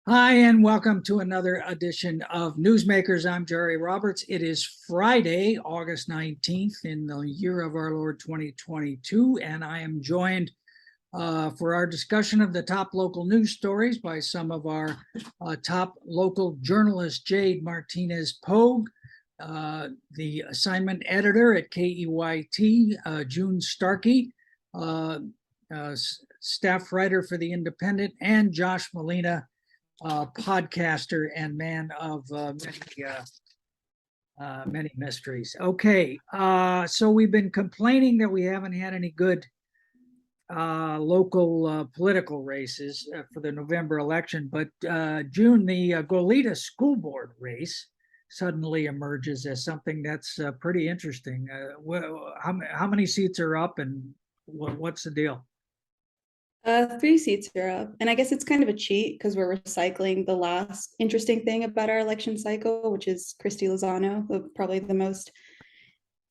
Hi, and welcome to another edition of Newsmakers. I'm Jerry Roberts. It is Friday, August 19th in the year of our Lord 2022, and I am joined for our discussion of the top local news stories by some of our top local journalists, Jade-Martinez-Pogue, the assignment editor at KEYT, Jun Starkey, staff writer for The Independent, and Josh Molina, podcaster and man of many mysteries. Okay, so we've been complaining that we haven't had any good local political races for the November election, but June, the Goleta School Board race suddenly emerges as something that's pretty interesting. How many seats are up, and what's the deal? 3 seats are up. And I guess it's kind of a cheat because we're recycling the last interesting thing about our election cycle, which is Christy Lozano, probably the most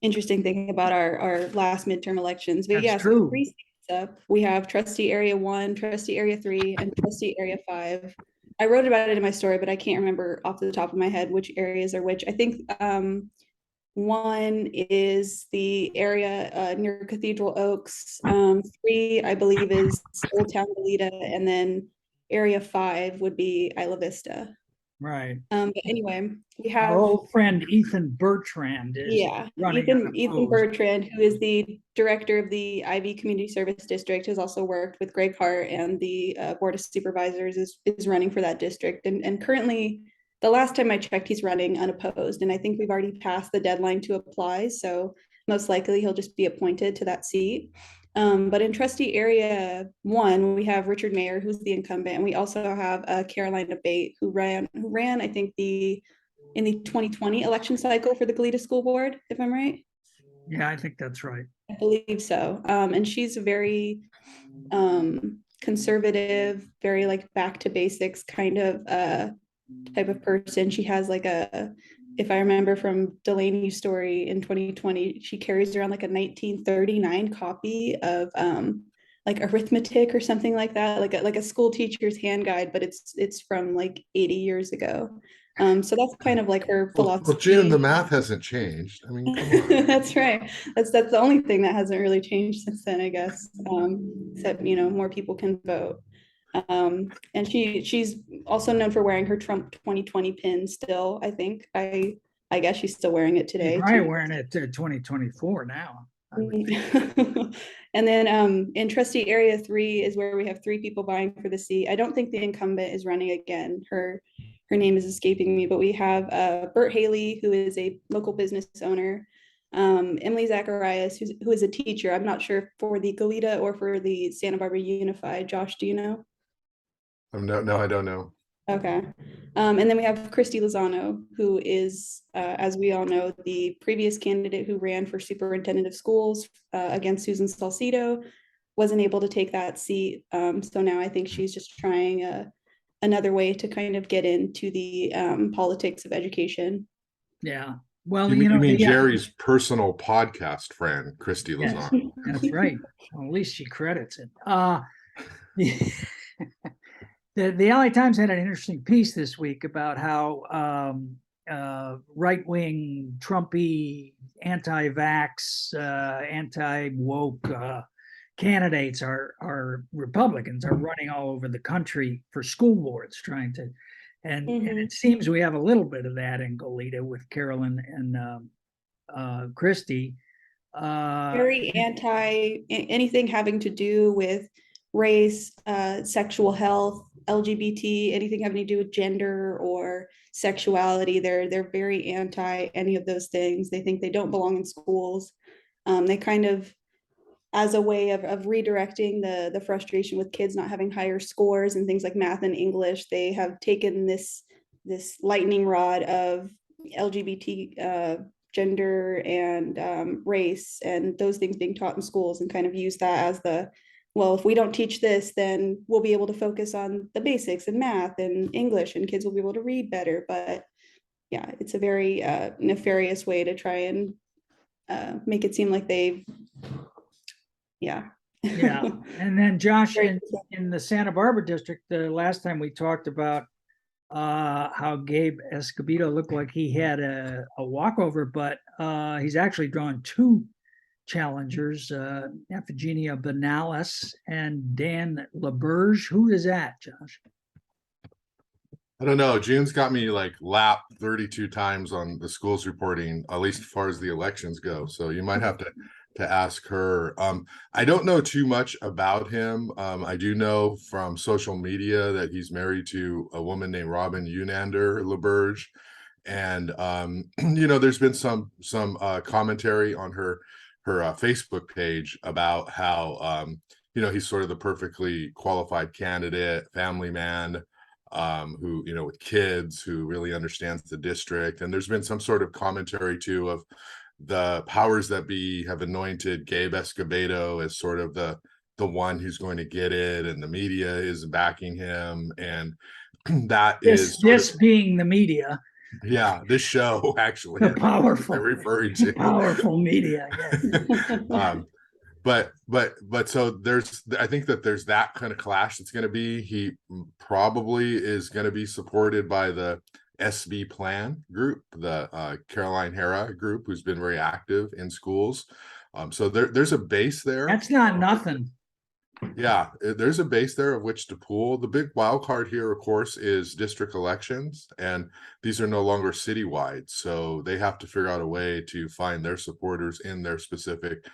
interesting thing about our last midterm elections. But That's yeah, true. So 3 seats up. We have Trustee Area 1, Trustee Area 3, and Trustee Area 5. I wrote about it in my story, but I can't remember off the top of my head which areas are which. I think one is the area near Cathedral Oaks. 3, I believe, is Old Town Goleta, and then area 5 would be Isla Vista. Right. But anyway, we Our have old friend Ethan Bertrand is running Ethan Bertrand, who is the director of the Ivy Community Service District, has also worked with Greg Hart and the Board of Supervisors, is running for that district, and currently, the last time I checked, he's running unopposed, and I think we've already passed the deadline to apply, so most likely he'll just be appointed to that seat. But in Trustee Area 1, we have Richard Mayer, who's the incumbent, and we also have Carolina Bate, who ran, I think, in the 2020 election cycle for the Goleta School Board, if I'm right. Yeah, I think that's right. I believe so. And she's a very conservative, very like back to basics kind of type of person. She has like if I remember from Delaney's story in 2020, she carries around like a 1939 copy of like arithmetic or something like that, like a school teacher's hand guide, but it's from like 80 years ago. So that's kind of like her philosophy. Well, June, the math hasn't changed. I mean, come on. That's right. That's the only thing that hasn't really changed since then, I guess. Except more people can vote. And she's also known for wearing her Trump 2020 pin still, I think. I guess she's still wearing it today. She's probably wearing it to 2024 now. And then in Trustee Area 3 is where we have 3 people vying for the seat. I don't think the incumbent is running again. Her name is escaping me, but we have Bert Haley, who is a local business owner, Emily Zacharias, who is a teacher. I'm not sure for the Goleta or for the Santa Barbara Unified. Josh, do you know? No, I don't know. Okay. And then we have Christy Lozano, who is, as we all know, the previous candidate who ran for superintendent of schools against Susan Salcido, wasn't able to take that seat. So now I think she's just trying another way to kind of get into the politics of education. Yeah. Well, you mean Jerry's personal podcast friend, Christy Lozano. Yes, that's right. Well, at least she credits it. The LA Times had an interesting piece this week about how right-wing, Trumpy, anti-vax, anti-woke candidates are Republicans are running all over the country for school boards trying to, and it seems we have a little bit of that in Goleta with Carolyn and Christy. Very anti anything having to do with race, sexual health, LGBT, anything having to do with gender or sexuality. They're very anti any of those things. They think they don't belong in schools. They kind of, as a way of redirecting the frustration with kids not having higher scores and things like math and English, they have taken this lightning rod of LGBT gender and race and those things being taught in schools and kind of use that as well, if we don't teach this, then we'll be able to focus on the basics and math and English and kids will be able to read better. But yeah, it's a very nefarious way to try and make it seem like yeah. And then Josh, in the Santa Barbara district, the last time we talked about how Gabe Escobedo looked like he had a walkover, but he's actually drawn two challengers, Ephigenia Benalis and Dan LaBerge. Who is that, Josh? I don't know. June's got me like lapped 32 times on the schools reporting, at least as far as the elections go. So you might have to ask her. I don't know too much about him. I do know from social media that he's married to a woman named Robin Unander LaBerge. And there's been some commentary on her Facebook page about how he's sort of the perfectly qualified candidate, family man, who with kids, who really understands the district. And there's been some sort of commentary too of the powers that be have anointed Gabe Escobedo as sort of the one who's going to get it, and the media is backing him, and that is this being the media. Yeah, this show actually, the powerful, I'm referring to powerful media. Yes. But so I think that there's that kind of clash that's going to be. He probably is going to be supported by the SB Plan group, the Caroline Hera group, who's been very active in schools. So there's a base there. That's not nothing. Yeah, there's a base there of which to pull. The big wild card here, of course, is district elections, and these are no longer citywide, so they have to figure out a way to find their supporters in their specific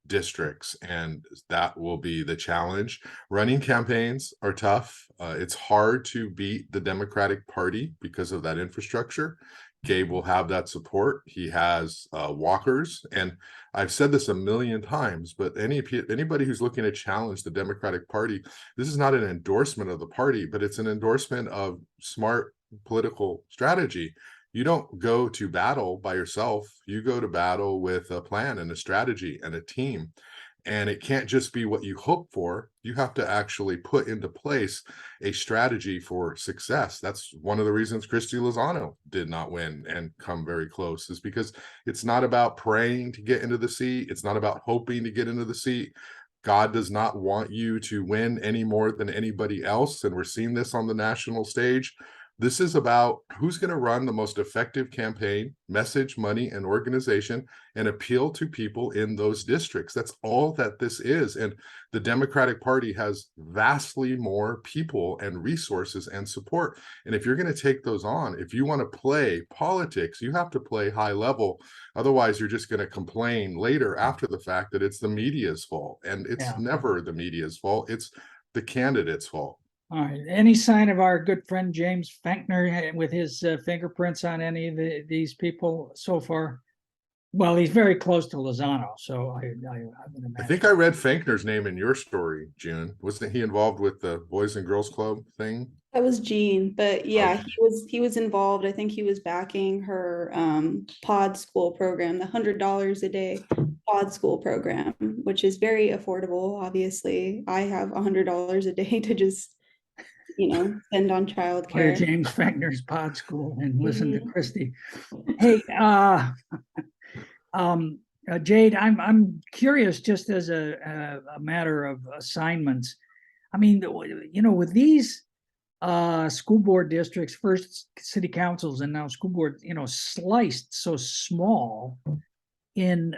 districts, and that will be the challenge. Running campaigns are tough. It's hard to beat the Democratic Party because of that infrastructure. Gabe will have that support. He has walkers, and I've said this a million times, but anybody who's looking to challenge the Democratic Party, this is not an endorsement of the party, but it's an endorsement of smart political strategy. You don't go to battle by yourself. You go to battle with a plan and a strategy and a team. And it can't just be what you hope for. You have to actually put into place a strategy for success. That's one of the reasons Christy Lozano did not win and come very close, is because it's not about praying to get into the seat. It's not about hoping to get into the seat. God does not want you to win any more than anybody else. And we're seeing this on the national stage. This is about who's going to run the most effective campaign, message, money, and organization, and appeal to people in those districts. That's all that this is. And the Democratic Party has vastly more people and resources and support. And if you're going to take those on, if you want to play politics, you have to play high level. Otherwise, you're just going to complain later after the fact that it's the media's fault. And it's never the media's fault. It's the candidate's fault. All right. Any sign of our good friend James Fankner with his fingerprints on any of these people so far? Well, he's very close to Lozano, so I would imagine. I think I read Fankner's name in your story, June. Wasn't he involved with the Boys and Girls Club thing? That was Jean, but yeah, he was involved. I think he was backing her pod school program, the $100 a day pod school program, which is very affordable. Obviously, I have $100 a day to just spend on childcare. James Fankner's pod school and listen to Christy. Hey, Jade, I'm curious, just as a matter of assignments. I mean, with these school board districts, first city councils, and now school board, sliced so small in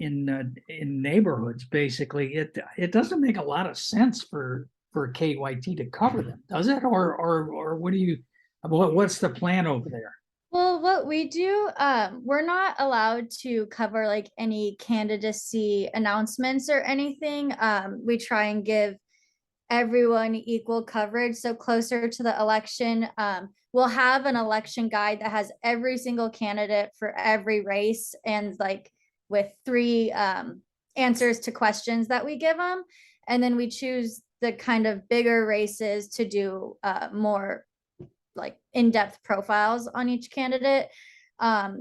neighborhoods, basically, it doesn't make a lot of sense for KYT to cover them, does it? Or what's the plan over there? Well, what we do, we're not allowed to cover like any candidacy announcements or anything. We try and give everyone equal coverage. So closer to the election, we'll have an election guide that has every single candidate for every race, and like with 3 answers to questions that we give them. And then we choose the kind of bigger races to do more like in-depth profiles on each candidate.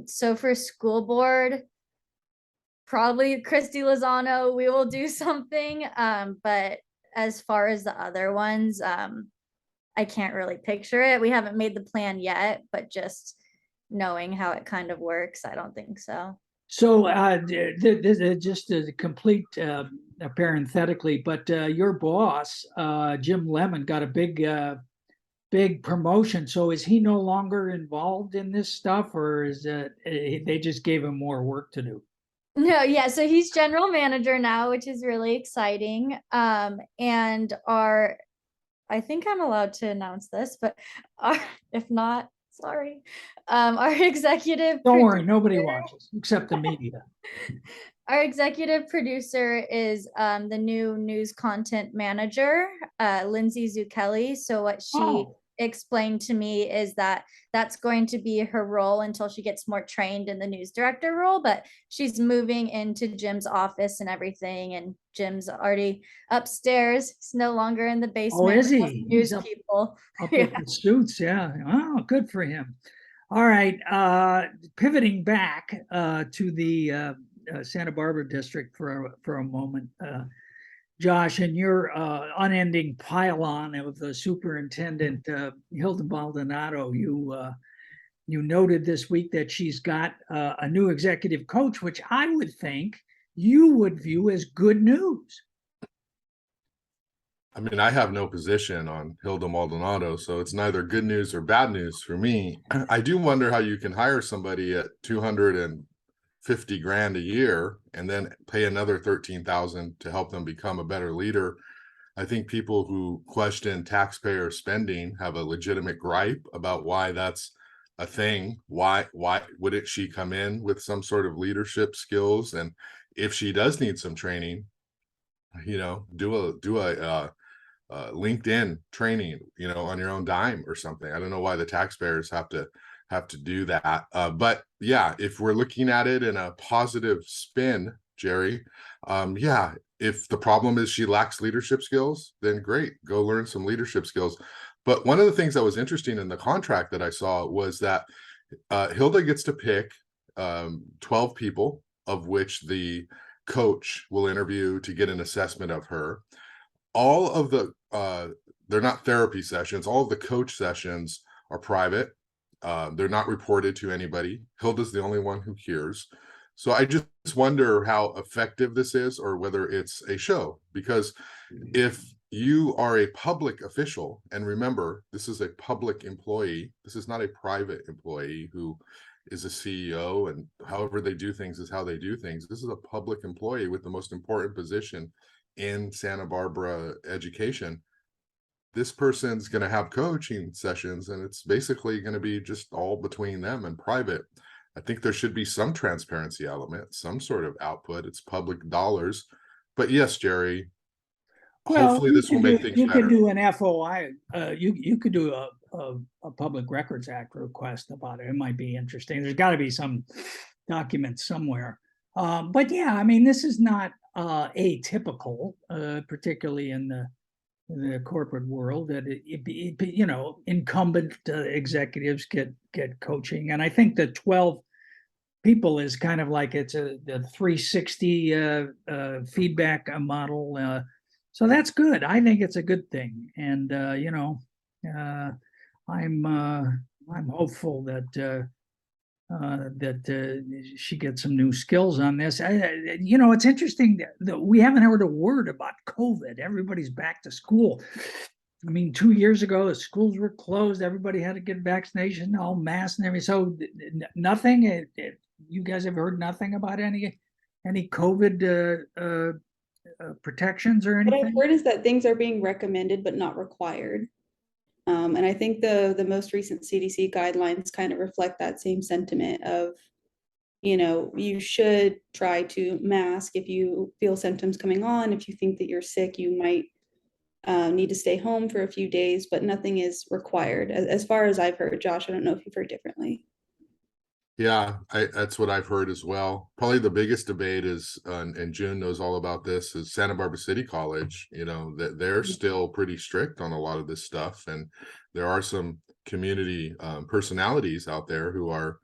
So for school board, probably Christy Lozano, we will do something. But as far as the other ones, I can't really picture it. We haven't made the plan yet, but just knowing how it kind of works, I don't think so. So just a complete parenthetically, but your boss, Jim Lemon, got a big big promotion. So is he no longer involved in this stuff, or is it they just gave him more work to do? No, yeah, so he's general manager now, which is really exciting. And I think I'm allowed to announce this, but if not, sorry. Our executive Don't worry, nobody producer- watches except the media. Our executive producer is the new news content manager, Lindsay Zucchelli. So what she Oh, explained to me is that that's going to be her role until she gets more trained in the news director role, but she's moving into Jim's office and everything, and Jim's already upstairs. He's no longer in the basement. is with us he? News He's up people. with Yeah. the suits, yeah. Oh, good for him. All right, pivoting back to the Santa Barbara district for a moment. Josh, in your unending pile-on of the superintendent, Hilda Maldonado, you noted this week that she's got a new executive coach, which I would think you would view as good news. I mean, I have no position on Hilda Maldonado, so it's neither good news or bad news for me. I do wonder how you can hire somebody at 250 grand a year and then pay another 13,000 to help them become a better leader. I think people who question taxpayer spending have a legitimate gripe about why that's a thing. Why wouldn't she come in with some sort of leadership skills? And if she does need some training, do a LinkedIn training, on your own dime or something. I don't know why the taxpayers have to do that. But yeah, if we're looking at it in a positive spin, Jerry, yeah, if the problem is she lacks leadership skills, then great, go learn some leadership skills. But one of the things that was interesting in the contract that I saw was that Hilda gets to pick 12 people, of which the coach will interview to get an assessment of her. All of the they're not therapy sessions. All of the coach sessions are private. They're not reported to anybody. Hilda's the only one who hears. So I just wonder how effective this is, or whether it's a show. Because if you are a public official, and remember, this is a public employee, this is not a private employee who is a CEO, and however they do things is how they do things. This is a public employee with the most important position in Santa Barbara education. This person's going to have coaching sessions, and it's basically going to be just all between them and private. I think there should be some transparency element, some sort of output. It's public dollars. But yes, Jerry, hopefully this will make things you better. could do an FOI. You could do a Public Records Act request about it. It might be interesting. There's got to be some documents somewhere. But yeah, I mean, this is not atypical, particularly in the corporate world, that incumbent executives get coaching. And I think the 12 people is kind of like it's the 360 feedback model. So that's good. I think it's a good thing. And I'm hopeful that she gets some new skills on this. It's interesting that we haven't heard a word about COVID. Everybody's back to school. I mean, 2 years ago, the schools were closed. Everybody had to get vaccination, all masks and everything. So nothing. You guys have heard nothing about any COVID protections or anything? What I've heard is that things are being recommended but not required. And I think the most recent CDC guidelines kind of reflect that same sentiment of, you should try to mask if you feel symptoms coming on. If you think that you're sick, you might need to stay home for a few days, but nothing is required. As far as I've heard, Josh, I don't know if you've heard differently. Yeah, that's what I've heard as well. Probably the biggest debate is, and June knows all about this, is Santa Barbara City College. That they're still pretty strict on a lot of this stuff, and there are some community personalities out there who are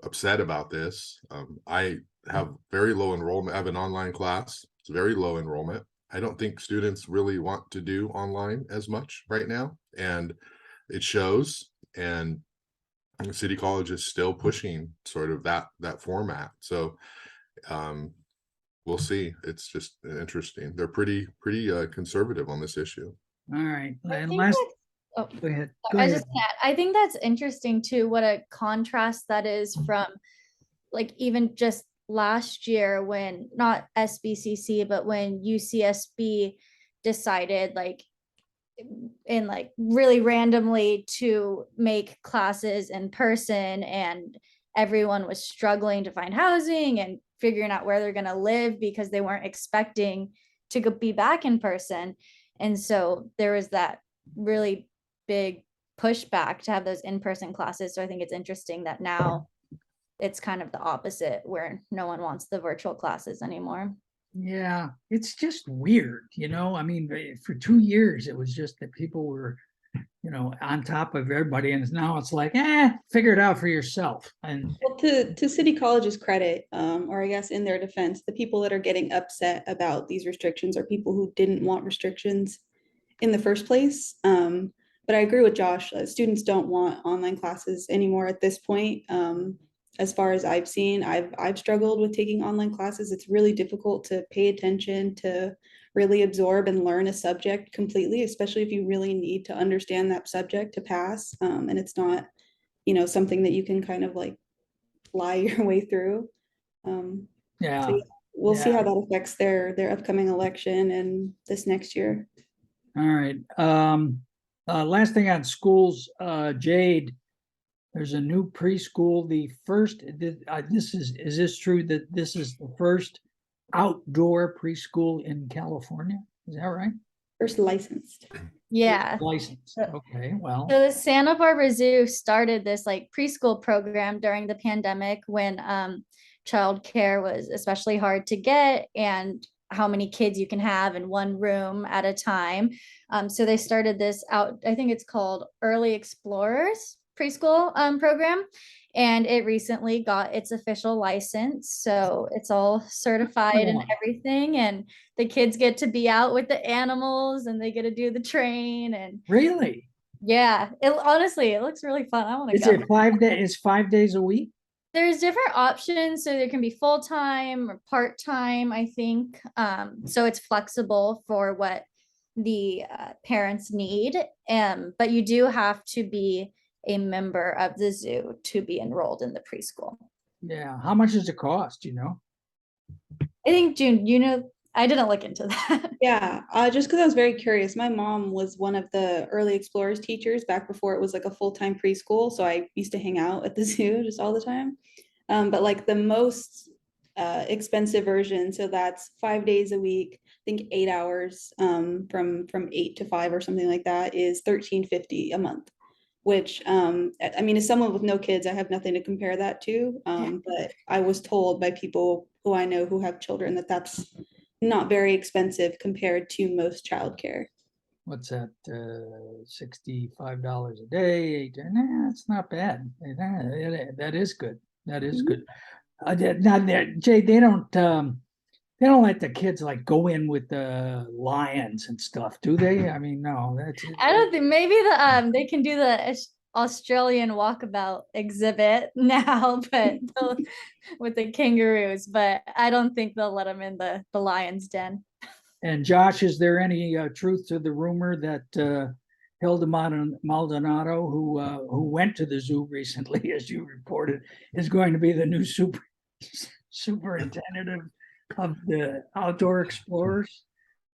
upset about this. I have very low enrollment. I have an online class. It's very low enrollment. I don't think students really want to do online as much right now, and it shows. And City College is still pushing sort of that format. So we'll see. It's just interesting. They're pretty conservative on this issue. All right. I And think last, Oh, Go ahead. Go I was ahead. just gonna add, I think that's interesting too, what a contrast that is from like even just last year when not SBCC, but when UCSB decided like in like really randomly to make classes in person, and everyone was struggling to find housing and figuring out where they're going to live because they weren't expecting to be back in person. And so there was that really big pushback to have those in-person classes. So I think it's interesting that now it's kind of the opposite, where no one wants the virtual classes anymore. Yeah, it's just weird, I mean, for 2 years, it was just that people were, on top of everybody, and now it's like, figure it out for yourself. And Well, to City College's credit, or I guess in their defense, the people that are getting upset about these restrictions are people who didn't want restrictions in the first place. But I agree with Josh, students don't want online classes anymore at this point. As far as I've seen, I've struggled with taking online classes. It's really difficult to pay attention, to really absorb and learn a subject completely, especially if you really need to understand that subject to pass. And it's not, something that you can kind of like fly your way through. So yeah, yeah, we'll see yeah. how that affects their upcoming election and this next year. All right. Last thing on schools, Jade, there's a new preschool. The first, is this true that this is the first outdoor preschool in California? Is that right? First licensed. Yeah. Licensed. Okay, well, So the Santa Barbara Zoo started this like preschool program during the pandemic when childcare was especially hard to get, and how many kids you can have in one room at a time. So they started this out, I think it's called Early Explorers preschool program, and it recently got its official license. So it's all certified and everything, and the kids get to be out with the animals and they get to do the train. And really? yeah, honestly, it looks really fun. I want to Is go. it 5 days? Is 5 days a week? There's different options. So there can be full-time or part-time, I think. So it's flexible for what the parents need. But you do have to be a member of the zoo to be enrolled in the preschool. Yeah. How much does it cost? I think, June, I didn't look into that. Yeah, just because I was very curious. My mom was one of the early explorers teachers back before it was like a full-time preschool. So I used to hang out at the zoo just all the time. But like the most expensive version, so that's 5 days a week, I think 8 hours from 8 to 5 or something like that, is $13.50 a month. Which I mean, as someone with no kids, I have nothing to compare that to. But I was told by people who I know who have children that that's not very expensive compared to most childcare. What's that? $65 a day. Nah, it's not bad. That is good. That is good. Now, Jay, they don't let the kids like go in with the lions and stuff, do they? I mean, no, that's I don't think, maybe they can do the Australian walkabout exhibit now, but with the kangaroos, but I don't think they'll let them in the lion's den. And Josh, is there any truth to the rumor that Hilda Maldonado, who went to the zoo recently, as you reported, is going to be the new superintendent of the outdoor explorers?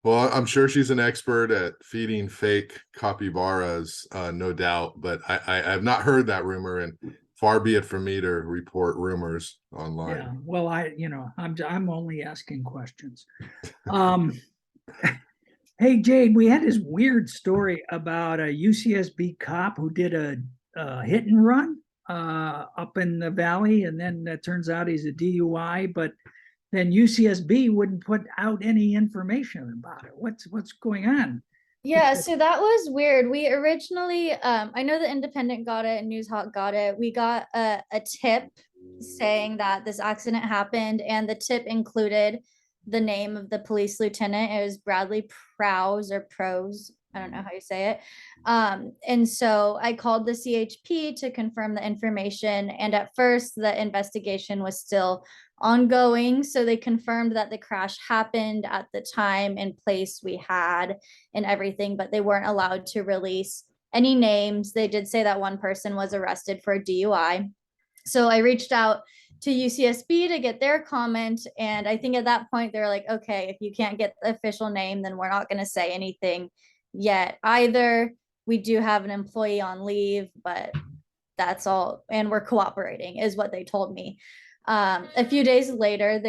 Well, I'm sure she's an expert at feeding fake capybaras, no doubt, but I have not heard that rumor, and far be it from me to report rumors online. Yeah, well, I'm only asking questions. Hey, Jade, we had this weird story about a UCSB cop who did a hit and run up in the valley, and then it turns out he's a DUI, but then UCSB wouldn't put out any information about it. What's going on? Yeah, so that was weird. We originally, I know the Independent got it and Newshawk got it. We got a tip saying that this accident happened, and the tip included the name of the police lieutenant. It was Bradley Prowse or Prose. I don't know how you say it. And so I called the CHP to confirm the information. And at first, the investigation was still ongoing. So they confirmed that the crash happened at the time and place we had and everything, but they weren't allowed to release any names. They did say that one person was arrested for a DUI. So I reached out to UCSB to get their comment. And I think at that point, they're like, okay, if you can't get the official name, then we're not going to say anything yet either. We do have an employee on leave, but that's all. And we're cooperating is what they told me. A few days later,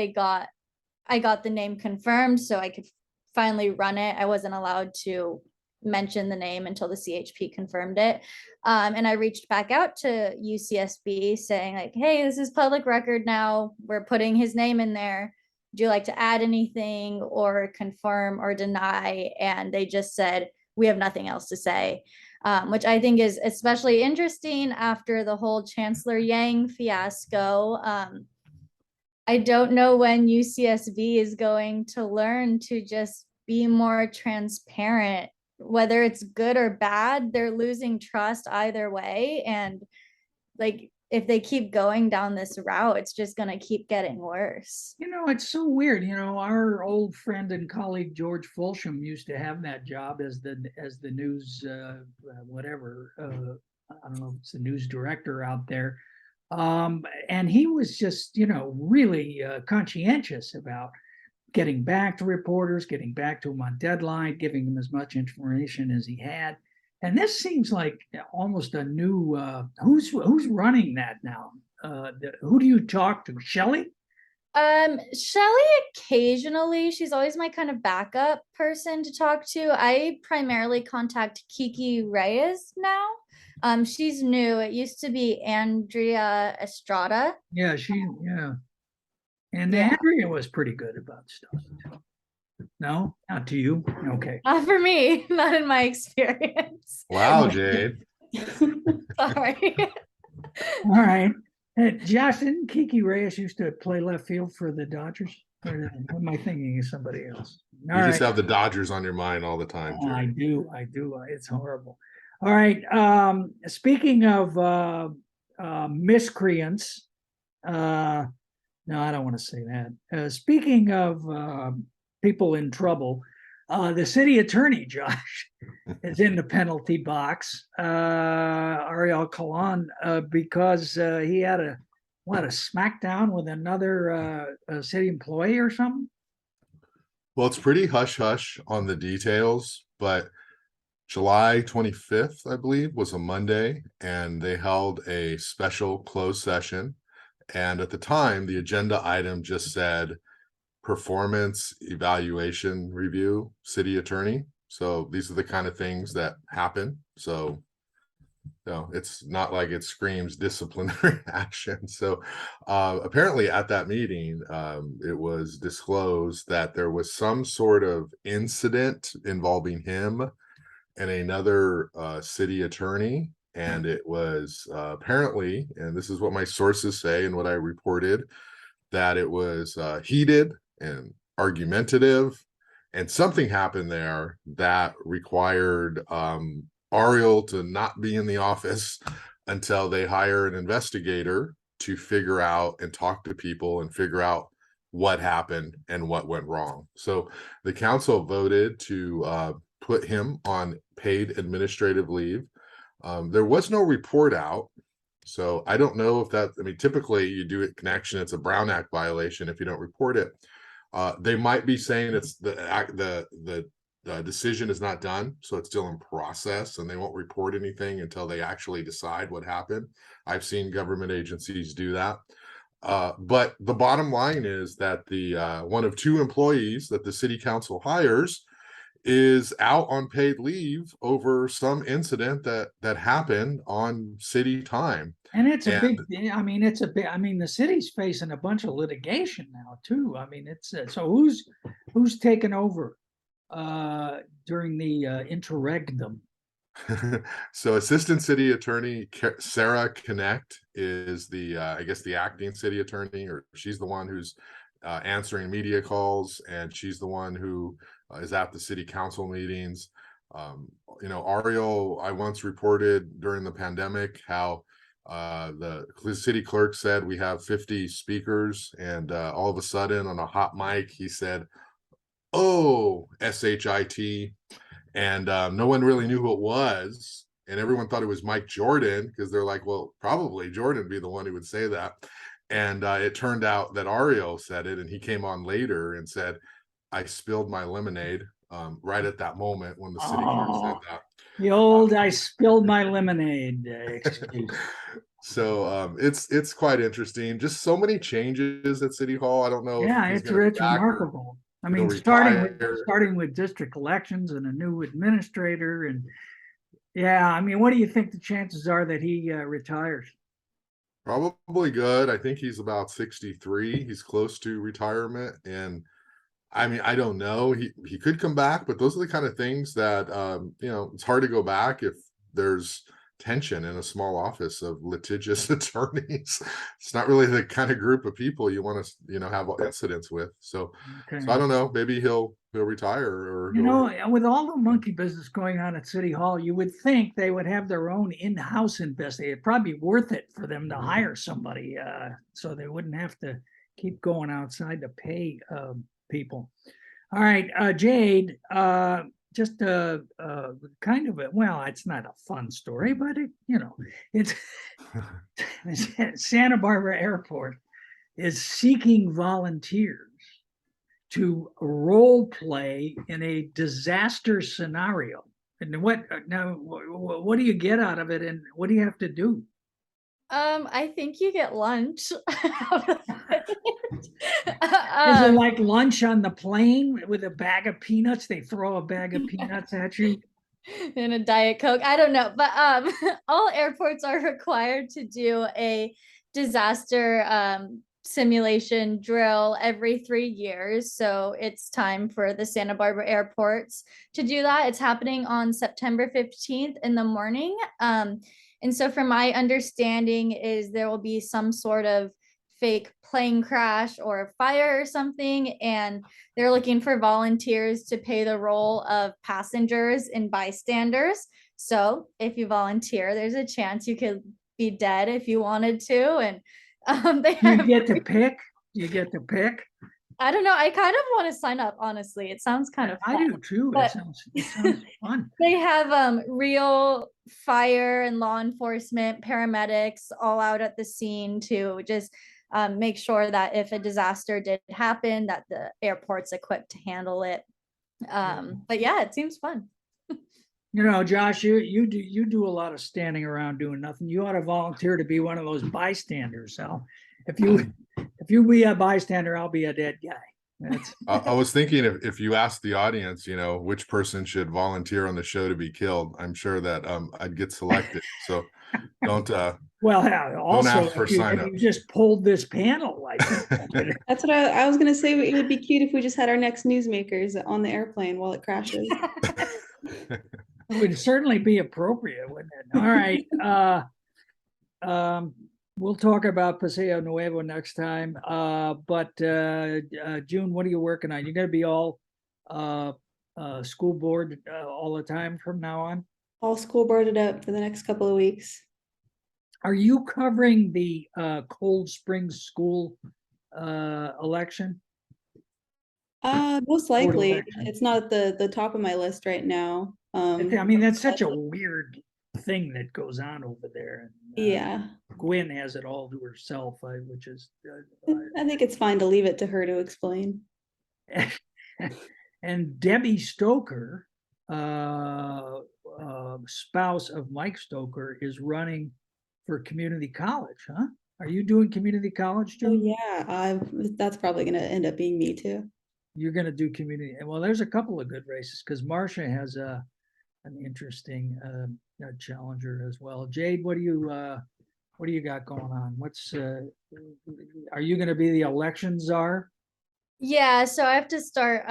I got the name confirmed so I could finally run it. I wasn't allowed to mention the name until the CHP confirmed it. And I reached back out to UCSB saying like, hey, this is public record now. We're putting his name in there. Would you like to add anything or confirm or deny? And they just said, we have nothing else to say, which I think is especially interesting after the whole Chancellor Yang fiasco. I don't know when UCSB is going to learn to just be more transparent, whether it's good or bad. They're losing trust either way. And like, if they keep going down this route, it's just going to keep getting worse. You know, it's so weird. You know, our old friend and colleague George Folsham used to have that job as the news whatever. I don't know if it's the news director out there. And he was just, you know, really conscientious about getting back to reporters, getting back to them on deadline, giving them as much information as he had. And this seems like almost a new, who's running that now? Who do you talk to? Shelley? Shelley occasionally, she's always my kind of backup person to talk to. I primarily contact Kiki Reyes now. She's new. It used to be Andrea Estrada. Yeah, yeah. And Yeah. Andrea was pretty good about stuff. No, not to you. Okay. Not for me, not in my experience. Wow, Jade. Sorry. All right. Josh, didn't Kiki Reyes used to play left field for the Dodgers? Or am I thinking of somebody else? You just have the Dodgers on your mind all the time, Oh, I Jade. do. It's horrible. All right. Speaking of miscreants, no, I don't want to say that. Speaking of people in trouble, the city attorney, Josh, is in the penalty box, Ariel Kalan, because he had a smackdown with another city employee or something? Well, it's pretty hush-hush on the details, but July 25th, I believe, was a Monday, and they held a special closed session. And at the time, the agenda item just said performance evaluation review, city attorney. So these are the kind of things that happen. So, you know, it's not like it screams disciplinary action. So apparently at that meeting, it was disclosed that there was some sort of incident involving him and another city attorney. And it was apparently, and this is what my sources say and what I reported, that it was heated and argumentative, and something happened there that required Ariel to not be in the office until they hire an investigator to figure out and talk to people and figure out what happened and what went wrong. So the council voted to put him on paid administrative leave. There was no report out, so I don't know if that, I mean, typically you do it connection, it's a Brown Act violation if you don't report it. They might be saying it's the decision is not done, so it's still in process, and they won't report anything until they actually decide what happened. I've seen government agencies do that. But the bottom line is that the one of two employees that the city council hires is out on paid leave over some incident that happened on city time. And it's a big, I mean, the city's facing a bunch of litigation now too. I mean, it's, so who's taken over during the interregnum? So assistant city attorney Sarah Connect is the I guess the acting city attorney, or she's the one who's answering media calls, and she's the one who is at the city council meetings. You know, Ariel, I once reported during the pandemic how the city clerk said we have 50 speakers, and all of a sudden on a hot mic he said, "Oh, SHIT," and no one really knew who it was and everyone thought it was Mike Jordan, because they're like, well, probably Jordan would be the one who would say that. And it turned out that Ario said it, and he came on later and said, I spilled my lemonade right at that moment when the city clerk said that. The old "I spilled my lemonade" excuse. So it's quite interesting. Just so many changes at City Hall. I don't know Yeah, if he's it's going to be it's back or remarkable. I he'll mean, starting retire. with district elections and a new administrator, and yeah, I mean, what do you think the chances are that he retires? Probably good. I think he's about 63. He's close to retirement. And I mean, I don't know. He could come back, but those are the kind of things that it's hard to go back if there's tension in a small office of litigious attorneys. It's not really the kind of group of people you want to, have incidents with. So Okay. I don't know. Maybe he'll retire or With all the monkey business going on at City Hall, you would think they would have their own in-house investigator. It'd probably be worth it for them to hire somebody, so they wouldn't have to keep going outside to pay people. All right, Jade, just kind of it's not a fun story, but it's Santa Barbara Airport is seeking volunteers to role play in a disaster scenario. And what do you get out of it, and what do you have to do? I think you get lunch. Is it like lunch on the plane with a bag of peanuts? They throw a bag of peanuts at you? In a Diet Coke. I don't know. But all airports are required to do a disaster simulation drill every 3 years. So it's time for the Santa Barbara airports to do that. It's happening on September 15th in the morning. And so from my understanding is there will be some sort of fake plane crash or a fire or something, and they're looking for volunteers to play the role of passengers and bystanders. So if you volunteer, there's a chance you could be dead if you wanted to. And you get to pick. You get to pick. I don't know. I kind of want to sign up, honestly. It sounds kind of fun. I do too. It sounds fun. They have real fire and law enforcement, paramedics all out at the scene to just make sure that if a disaster did happen, that the airport's equipped to handle it. But yeah, it seems fun. Josh, you do a lot of standing around doing nothing. You ought to volunteer to be one of those bystanders. So if you be a bystander, I'll be a dead guy. I was thinking if you ask the audience, which person should volunteer on the show to be killed, I'm sure that I'd get selected. So don't also ask for sign up. You just pulled this panel like That's what I was gonna say. It would be cute if we just had our next newsmakers on the airplane while it crashes. It would certainly be appropriate, wouldn't it? All right. We'll talk about Paseo Nuevo next time. But June, what are you working on? You're going to be all school board all the time from now on? All school boarded up for the next couple of weeks. Are you covering the Cold Springs school election? Most likely. It's not at the top of my list right now. I mean, that's such a weird thing that goes on over there. Yeah. Gwen has it all to herself, which is. I think it's fine to leave it to her to explain. And Debbie Stoker, spouse of Mike Stoker, is running for community college, huh? Are you doing community college, June? Oh yeah, that's probably going to end up being me too. You're going to do community. Well, there's a couple of good races because Marcia has an interesting challenger as well. Jade, what do you got going on? Are you going to be the election czar? Yeah, so I have to start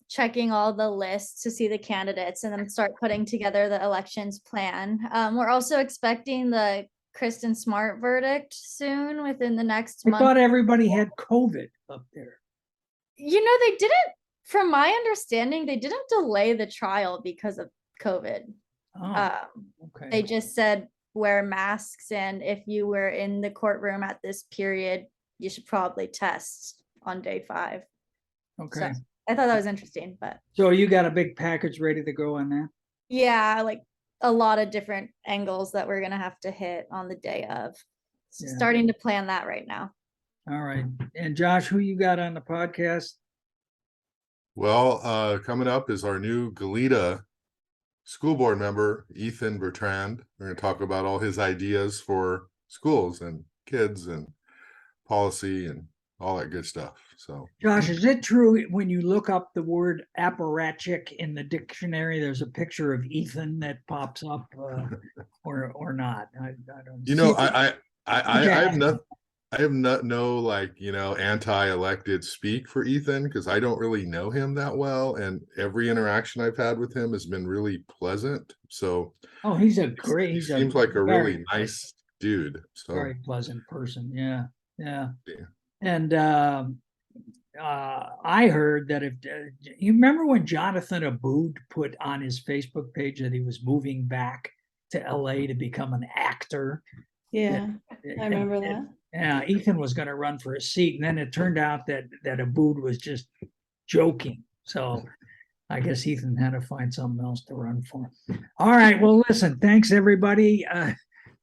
checking all the lists to see the candidates and then start putting together the elections plan. We're also expecting the Kristen Smart verdict soon, within the next month. I thought everybody had COVID up there. They didn't, from my understanding, they didn't delay the trial because of COVID. Okay. They just said wear masks, and if you were in the courtroom at this period, you should probably test on day 5. Okay. So I thought that was interesting, but. So you got a big package ready to go on that? Yeah, like a lot of different angles that we're gonna have to hit on the day of. So Yeah. starting to plan that right now. All right. And Josh, who you got on the podcast? Well, coming up is our new Goleta school board member, Ethan Bertrand. We're going to talk about all his ideas for schools and kids and policy and all that good stuff. So, Josh, is it true when you look up the word apparatchik in the dictionary, there's a picture of Ethan that pops up, or not? I don't. you know, see it. I have no like, anti-elected speak for Ethan because I don't really know him that well, and every interaction I've had with him has been really pleasant. So Oh, he's a he seems like a really very nice dude. So very pleasant person. Yeah, yeah. Yeah. And I heard that if you remember when Jonathan Abood put on his Facebook page that he was moving back to LA to become an actor. Yeah, I remember that. Yeah, Ethan was going to run for a seat, and then it turned out that Abood was just joking. So I guess Ethan had to find something else to run for. All right. Well, listen, thanks everybody.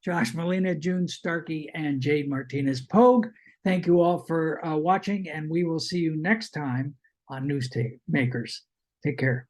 Josh Molina, Jun Starkey, and Jade-Martinez-Pogue. Thank you all for watching, and we will see you next time on Newsmakers. Take care.